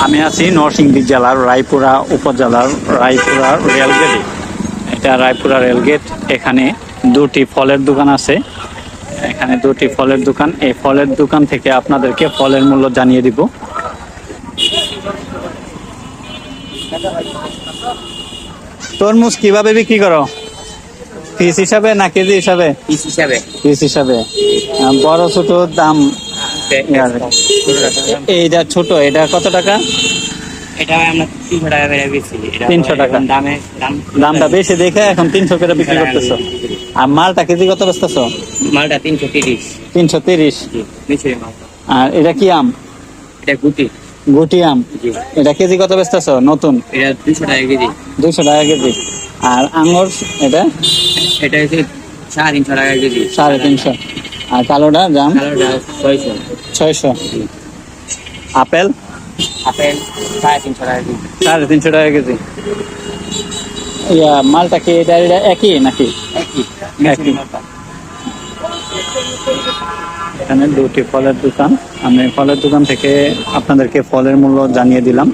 আমি আছি নরসিংদী জেলার রায়পুরা উপজেলার রায়পুরা রেলগেটে। এটা রায়পুরা রেলগেট। এখানে দুটি ফলের দোকান আছে। এখানে দুটি ফলের দোকান। এই ফলের দোকান থেকে আপনাদেরকে ফলের মূল্য জানিয়ে দিব। তরমুজ কিভাবে বিক্রি করো? পিস হিসাবে না কেজি হিসাবে? পিস হিসাবে। পিস হিসাবে। বড় ছোট দাম? এইটা ছোট, এটা কত টাকা? এটা আমরা 300 টাকা করে বেচি। 300 টাকা। দামটা বেশি দেখে এখন 300 করে বিক্রি করতেছো। আর মালটা কেজি কত বেচতেছো? মালটা 330। 330। মিশরি মাল। আর এটা কি আম? এটা গুটি। গুটি আম। জি। এটা কেজি কত বেচতেছো নতুন? এটা 200 টাকা কেজি। 200 টাকা কেজি। আর আঙ্গুর এটা? এটা হচ্ছে 350 টাকা কেজি। 350। আর কালোটা দাম? কালোটা 600। 600। আপেল? আপেল 350 টাকা কেজি। 350 টাকা কেজি। ইয়া মালটা কি এটা একই নাকি? একই। একই। এখানে দুটি ফলের দোকান। আমি ফলের দোকান থেকে আপনাদেরকে ফলের মূল্য জানিয়ে দিলাম।